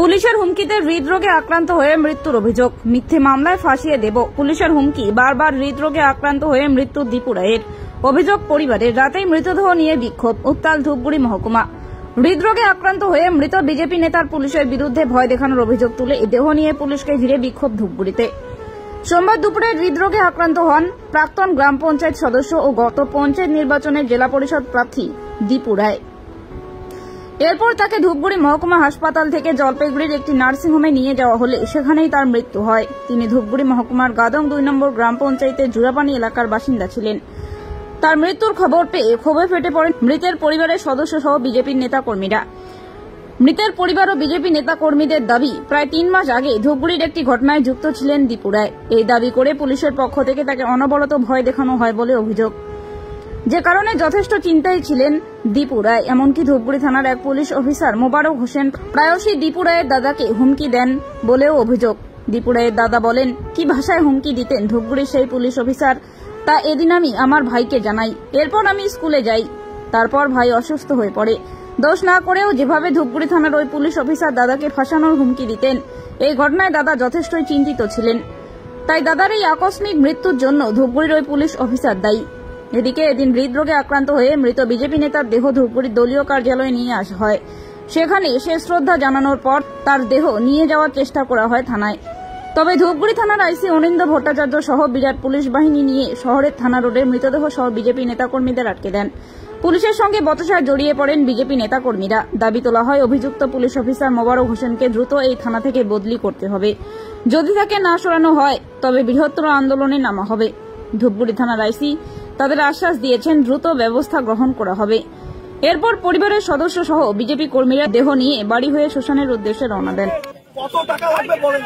পুলিশের হুমকিতে হৃদরোগে আক্রান্ত হয়ে মৃত্যুর অভিযোগ। মিথ্যে মামলায় ফাঁসিয়ে দেব, পুলিশের হুমকি। বারবার হৃদরোগে আক্রান্ত হয়ে মৃত্যু দীপু রায়ের। অভিযোগ পরিবারের। রাতেই মৃতদেহ নিয়ে বিক্ষোভ, উত্তাল ধূপগুড়ি মহকুমা। হৃদরোগে আক্রান্ত হয়ে মৃত বিজেপি নেতার পুলিশের বিরুদ্ধে ভয় দেখানোর অভিযোগ তুলে এই দেহ নিয়ে পুলিশকে ঘিরে বিক্ষোভ ধূপগুড়িতে। সোমবার দুপুরে হৃদরোগে আক্রান্ত হন প্রাক্তন গ্রাম পঞ্চায়েত সদস্য ও গত পঞ্চায়েত নির্বাচনে জেলা পরিষদ প্রার্থী দীপু রায়। এরপর তাকে ধূপগুড়ি মহকুমা হাসপাতাল থেকে জলপাইগুড়ির একটি নার্সিংহোমে নিয়ে যাওয়া হলে সেখানেই তার মৃত্যু হয়। তিনি ধূপগুড়ি মহকুমার গাদং 2 নম্বর গ্রাম পঞ্চায়েতের জুরাপানি এলাকার বাসিন্দা ছিলেন। তার মৃত্যুর খবর পেয়ে ক্ষোভে ফেটে পড়েন মৃতের পরিবারের সদস্য সহ বিজেপির নেতাকর্মীরা। মৃতের পরিবার ও বিজেপি নেতাকর্মীদের দাবি, প্রায় 3 মাস আগে ধূপগুড়ির একটি ঘটনায় যুক্ত ছিলেন দীপু রায়। এই দাবি করে পুলিশের পক্ষ থেকে তাকে অনবরত ভয় দেখানো হয় বলে অভিযোগ, যে কারণে যথেষ্ট চিন্তায় ছিলেন দীপু রায়। এমনকি ধূপগুড়ি থানার এক পুলিশ অফিসার মোবারক হোসেন প্রায়শই দীপু রায়ের দাদাকে হুমকি দেন বলেও অভিযোগ। দীপু রায়ের দাদা বলেন, কি ভাষায় হুমকি দিতেন ধূপগুড়ির সেই পুলিশ অফিসার তা এদিন আমি আমার ভাইকে জানাই। এরপর আমি স্কুলে যাই, তারপর ভাই অসুস্থ হয়ে পড়ে। দোষ না করেও যেভাবে ধূপগুড়ি থানার ওই পুলিশ অফিসার দাদাকে ফাঁসানোর হুমকি দিতেন, এই ঘটনায় দাদা যথেষ্টই চিন্তিত ছিলেন। তাই দাদার এই আকস্মিক মৃত্যুর জন্য ধূপগুড়ির ওই পুলিশ অফিসার দায়ী। এদিকে এদিন হৃদরোগে আক্রান্ত হয়ে মৃত বিজেপি নেতার দেহ ধূপগুড়ির দলীয় কার্যালয়ে নিয়ে আসা হয়। সেখানে শেষ শ্রদ্ধা জানানোর পর তার দেহ নিয়ে যাওয়ার চেষ্টা করা হয় থানায়। তবে ধূপগুড়ি থানার আইসি অনিন্দ ভট্টাচার্য সহ বিরাট পুলিশ বাহিনী নিয়ে শহরের থানা রোডে মৃতদেহ সহ বিজেপি নেতাকর্মীদের আটকে দেন। পুলিশের সঙ্গে বচসায় জড়িয়ে পড়েন বিজেপি নেতাকর্মীরা। দাবি তোলা হয়, অভিযুক্ত পুলিশ অফিসার মোবারক হোসেনকে দ্রুত এই থানা থেকে বদলি করতে হবে। যদি তাকে না সরানো হয় তবে বৃহত্তর আন্দোলনে নামা হবে। ধূপগুড়ি থানার আইসি তাদের আশ্বাস দিয়েছেন দ্রুত ব্যবস্থা গ্রহণ করা হবে। এরপর পরিবারের সদস্য সহ বিজেপি কর্মীরা দেহ নিয়ে বাড়ি হয়ে শ্মশানের উদ্দেশ্যে রওনা দেন। কত টাকা লাগবে বলেন?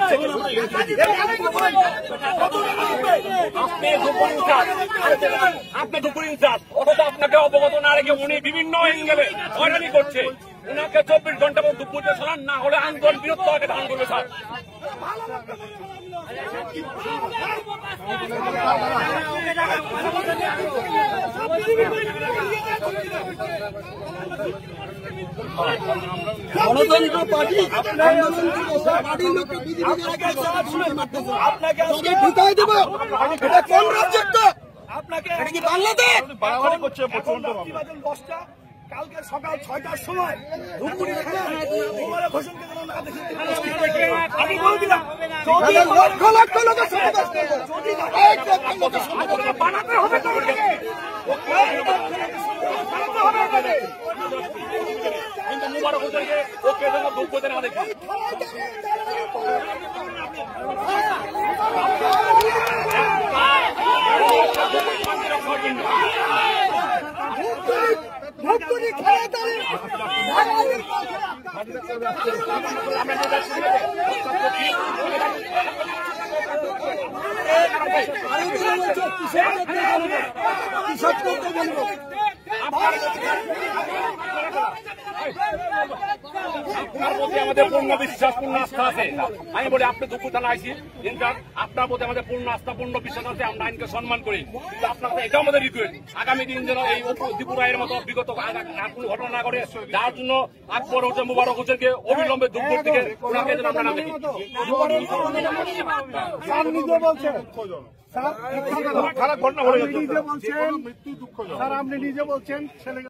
আপনি ধূপগুড়ি ইনচার্জ, অথচ আপনাকে অবগত না রেখে উনি বিভিন্ন অ্যাঙ্গেলে হয়রানি করছে। উনাকে 24 ঘন্টা পর ধূপগুড়িতে সরান, না হলে আন্দোলন বৃহত্তর ধারণ করবে স্যার। গণতন্ত্র পার্টি আপনাকে ঢুকাই দেব। এটা কোন রাজ্য? আপনাকে এটা কি বাংলাদেশ? কালকে সকাল 6টার সময় ধূপগুড়ি মোবারক হোসেনকে আমি বলে দিলাম, লক্ষ লক্ষ লোকের বানাতে হবে কিন্তু মোবারক হোসেনকে ওকে ধূপগুড়িতে না দেখি। আপনার প্রতি আমাদের পূর্ণ বিশ্বাস, পূর্ণ আস্থা আছে। আমি বলি, আপনি ধূপগুড়ি থানা আইসি ইনচার্জ, আপনার প্রতি আমাদের পূর্ণ আস্থা, পূর্ণ বিশ্বাস আছে। আমরা আইনকে সম্মান করি, কিন্তু আপনার এটা আমাদের রিকোয়েস্ট, আগামী দিন যেন এই দীপু রায়ের মতো বিগত কোন ঘটনা না করে, যার জন্য আকবর হোসেন মোবারক হোসেনকে অবিলম্বে ধূপগুড়ি থেকে ওনাকে যেন আমরা না দেখি। খারাপ ঘটনা হয়ে গেছে, মৃত্যু দুঃখ। স্যার আপনি নিজে বলছেন ছেলে